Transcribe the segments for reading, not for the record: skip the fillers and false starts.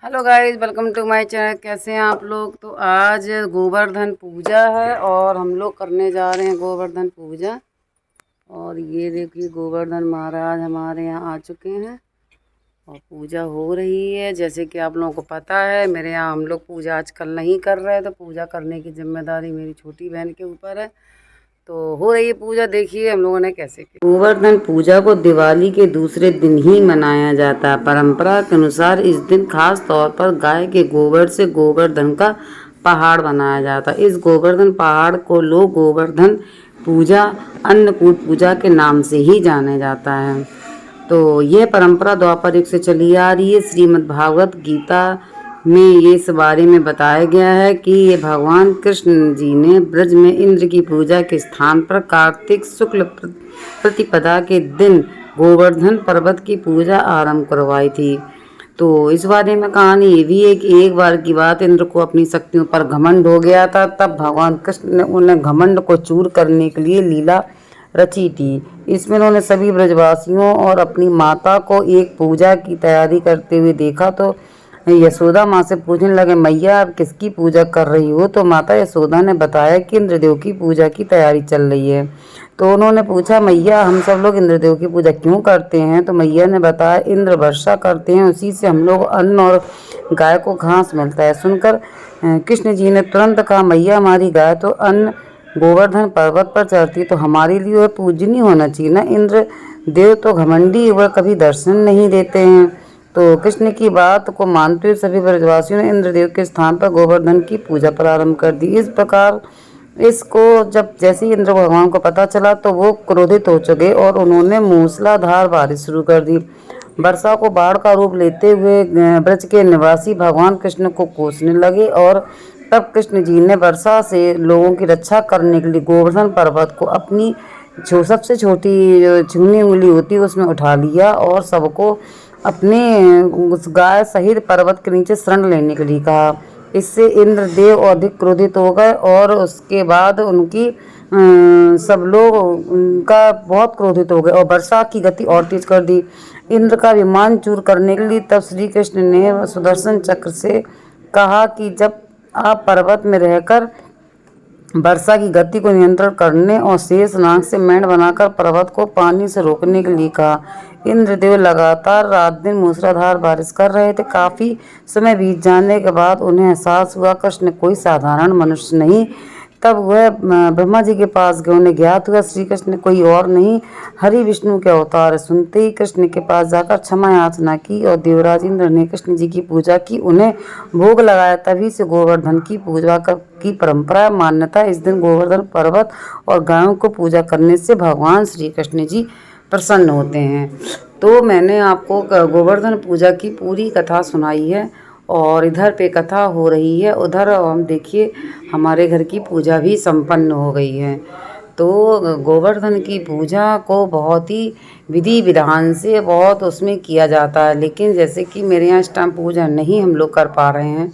Hello guys, welcome to my channel. कैसे हैं आप लोग। तो आज गोवर्धन पूजा है और हम लोग करने जा रहे हैं गोवर्धन पूजा। और ये देखिए गोवर्धन महाराज हमारे यहाँ आ चुके हैं और पूजा हो रही है। जैसे कि आप लोगों को पता है, मेरे यहाँ हम लोग पूजा आजकल नहीं कर रहे हैं, तो पूजा करने की जिम्मेदारी मेरी छोटी बहन के ऊपर है। तो हो रही है पूजा, देखिए हम लोगों ने कैसे की। गोवर्धन पूजा को दिवाली के दूसरे दिन ही मनाया जाता है। परंपरा के अनुसार इस दिन खास तौर पर गाय के गोबर से गोवर्धन का पहाड़ बनाया जाता है। इस गोवर्धन पहाड़ को लोग गोवर्धन पूजा, अन्नकूट पूजा के नाम से ही जाने जाता है। तो यह परंपरा द्वापर युग से चली आ रही है। श्रीमद् भागवत गीता में ये इस बारे में बताया गया है कि ये भगवान कृष्ण जी ने ब्रज में इंद्र की पूजा के स्थान पर कार्तिक शुक्ल प्रतिपदा के दिन गोवर्धन पर्वत की पूजा आरंभ करवाई थी। तो इस बारे में कहानी ये भी है कि एक बार की बात, इंद्र को अपनी शक्तियों पर घमंड हो गया था। तब भगवान कृष्ण ने उन्हें घमंड को चूर करने के लिए लीला रची थी। इसमें उन्होंने सभी ब्रजवासियों और अपनी माता को एक पूजा की तैयारी करते हुए देखा। तो यशोदा माँ से पूछने लगे, मैया आप किसकी पूजा कर रही हो। तो माता यशोदा ने बताया कि इंद्रदेव की पूजा की तैयारी चल रही है। तो उन्होंने पूछा, मैया हम सब लोग इंद्रदेव की पूजा क्यों करते हैं। तो मैया ने बताया, इंद्र वर्षा करते हैं, उसी से हम लोग अन्न और गाय को घास मिलता है। सुनकर कृष्ण जी ने तुरंत कहा, मैया हमारी गाय तो अन्न गोवर्धन पर्वत पर चढ़ती, तो हमारे लिए वह पूजनीय होना चाहिए ना। इंद्र देव तो घमंडी, वह कभी दर्शन नहीं देते हैं। तो कृष्ण की बात को मानते हुए सभी ब्रजवासियों ने इंद्रदेव के स्थान पर गोवर्धन की पूजा प्रारंभ कर दी। इस प्रकार इसको जब जैसे ही इंद्र भगवान को पता चला तो वो क्रोधित हो चुके और उन्होंने मूसलाधार बारिश शुरू कर दी। वर्षा को बाढ़ का रूप लेते हुए ब्रज के निवासी भगवान कृष्ण को कोसने लगे। और तब कृष्ण जी ने वर्षा से लोगों की रक्षा करने के लिए गोवर्धन पर्वत को अपनी सबसे छोटी छूनी उंगली होती है उसमें उठा लिया और सबको अपने उस गाय सहित पर्वत के नीचे शरण लेने के लिए कहा। इससे इंद्रदेव अधिक क्रोधित हो गए और उसके बाद उनकी सब लोग उनका बहुत क्रोधित हो गए और वर्षा की गति और तेज कर दी, इंद्र का विमान चूर करने के लिए। तब श्री कृष्ण ने सुदर्शन चक्र से कहा कि जब आप पर्वत में रहकर वर्षा की गति को नियंत्रण करने और शेष नाग से मेंढ बनाकर पर्वत को पानी से रोकने के लिए कहा। इंद्रदेव लगातार रात दिन मूसलाधार बारिश कर रहे थे। काफी समय बीत जाने के बाद उन्हें एहसास हुआ कृष्ण कोई साधारण मनुष्य नहीं। तब वह ब्रह्मा जी के पास गए। उन्हें ज्ञात हुआ श्री कृष्ण कोई और नहीं, हरि विष्णु के अवतार है। सुनते ही कृष्ण के पास जाकर क्षमा याचना की और देवराज इंद्र ने कृष्ण जी की पूजा की, उन्हें भोग लगाया। तभी से गोवर्धन की पूजा की परंपरा मान्यता। इस दिन गोवर्धन पर्वत और गायों को पूजा करने से भगवान श्री कृष्ण जी प्रसन्न होते हैं। तो मैंने आपको गोवर्धन पूजा की पूरी कथा सुनाई है और इधर पे कथा हो रही है, उधर हम देखिए हमारे घर की पूजा भी संपन्न हो गई है। तो गोवर्धन की पूजा को बहुत ही विधि विधान से बहुत उसमें किया जाता है, लेकिन जैसे कि मेरे यहाँ इस टाइम पूजा नहीं हम लोग कर पा रहे हैं,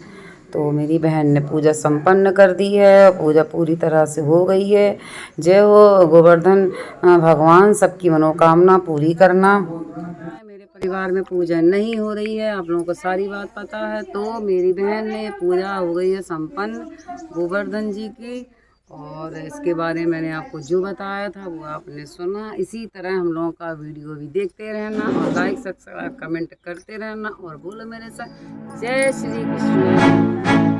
तो मेरी बहन ने पूजा संपन्न कर दी है। पूजा पूरी तरह से हो गई है। जय हो गोवर्धन भगवान, सबकी मनोकामना पूरी करना। मेरे परिवार में पूजा नहीं हो रही है, आप लोगों को सारी बात पता है। तो मेरी बहन ने पूजा हो गई है संपन्न गोवर्धन जी की, और इसके बारे में मैंने आपको जो बताया था वो आपने सुना। इसी तरह हम लोगों का वीडियो भी देखते रहना और लाइक सब्सक्राइब कमेंट करते रहना। और बोलो मेरे साथ, जय श्री कृष्ण।